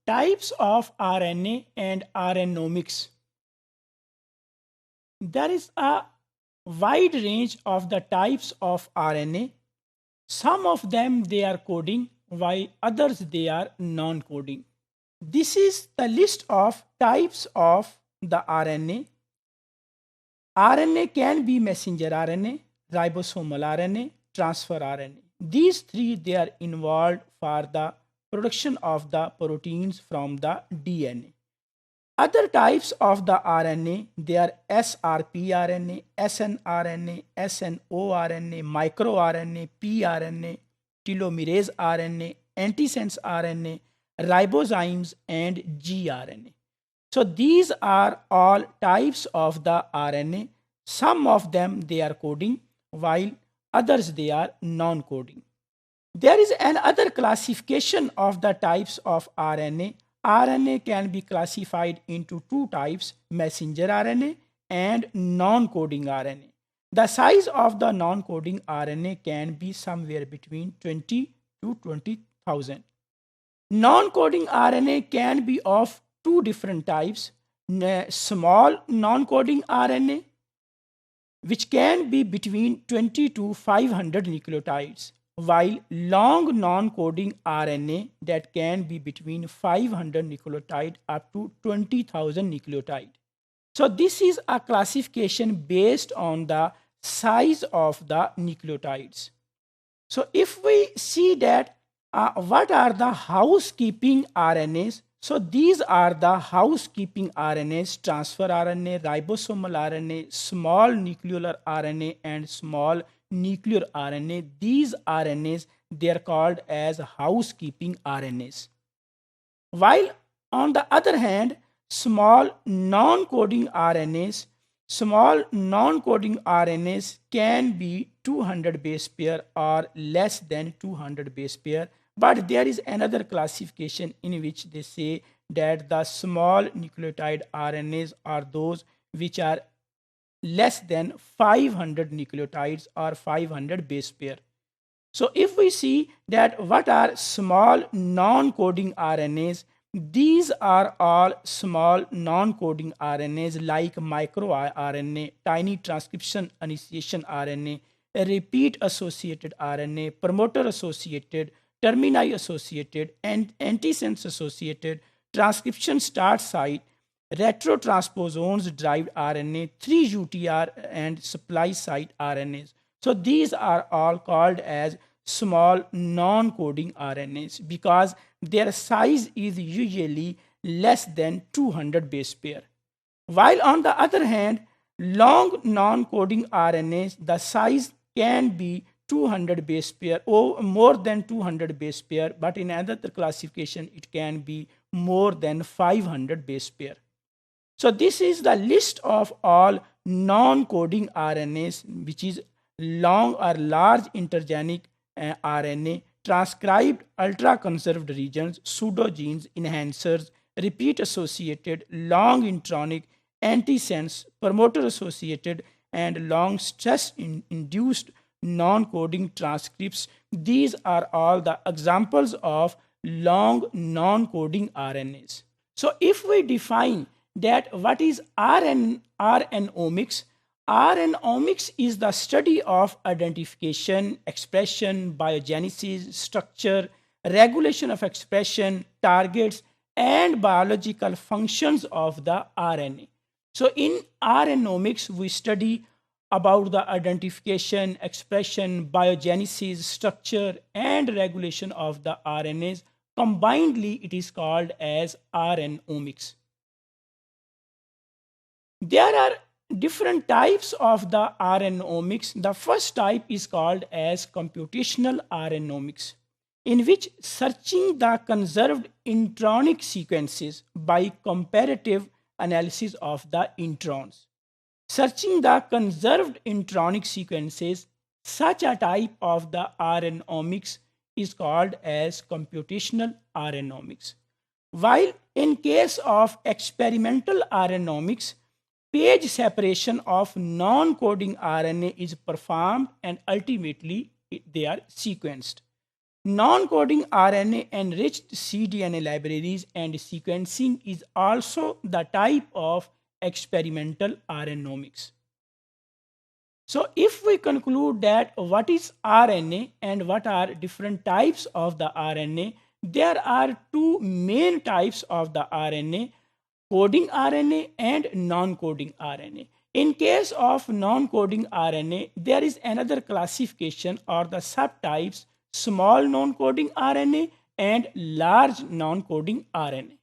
Types of RNA and RNomics. There is a wide range of the types of RNA. Some of them they are coding, while others they are non-coding. This is the list of types of the RNA. RNA can be messenger RNA, ribosomal RNA, transfer RNA. These three they are involved for the production of the proteins from the DNA. Other types of the RNA they are srpRNA, snRNA, snORNA, microRNA, pRNA, telomerase RNA, antisense RNA, ribozymes, and gRNA. So these are all types of the RNA. Some of them they are coding, while others they are non-coding. There is another classification of the types of RNA. RNA can be classified into two types, messenger RNA and non-coding RNA. The size of the non-coding RNA can be somewhere between 20 to 20,000. Non-coding RNA can be of two different types. Small non-coding RNA, which can be between 20 to 500 nucleotides, while long non-coding RNA that can be between 500 nucleotide up to 20,000 nucleotide. So this is a classification based on the size of the nucleotides. So if we see that what are the housekeeping RNAs? So these are the housekeeping RNAs: transfer RNA, ribosomal RNA, small nuclear RNA, and small nuclear RNA. These RNAs they are called as housekeeping RNAs. While on the other hand, small non-coding RNAs can be 200 base pair or less than 200 base pair. But there is another classification in which they say that the small nucleotide RNAs are those which are less than 500 nucleotides or 500 base pair. So if we see that what are small non-coding RNAs, these are all small non-coding RNAs like microRNA, tiny transcription initiation RNA, repeat associated RNA, promoter associated, termini associated, and antisense associated, transcription start site, retrotransposons derived RNA, 3-UTR, and splice site RNAs. So these are all called as small non-coding RNAs because their size is usually less than 200 base pair. While on the other hand, long non-coding RNAs, the size can be 200 base pair or more than 200 base pair, but in another classification it can be more than 500 base pair. So this is the list of all non-coding RNAs, which is long or large intergenic RNA, transcribed ultra-conserved regions, pseudogenes, enhancers, repeat associated, long intronic, antisense, promoter associated, and long stress induced non-coding transcripts. These are all the examples of long non-coding RNAs. So if we define that what is RNomics, RNomics is the study of identification, expression, biogenesis, structure, regulation of expression, targets, and biological functions of the RNA. So in RNomics, we study about the identification, expression, biogenesis, structure, and regulation of the RNAs. Combinedly, it is called as RNomics. There are different types of the RNomics. The first type is called as computational RNomics, in which searching the conserved intronic sequences by comparative analysis of the introns. Searching the conserved intronic sequences, such a type of the RNomics is called as computational RNomics. While in case of experimental RNomics, page separation of non-coding RNA is performed and ultimately they are sequenced. Non-coding RNA enriched cDNA libraries and sequencing is also the type of experimental RNomics. So if we conclude that what is RNA and what are different types of the RNA, there are two main types of the RNA, coding RNA and non-coding RNA. In case of non-coding RNA, there is another classification or the subtypes, small non-coding RNA and large non-coding RNA.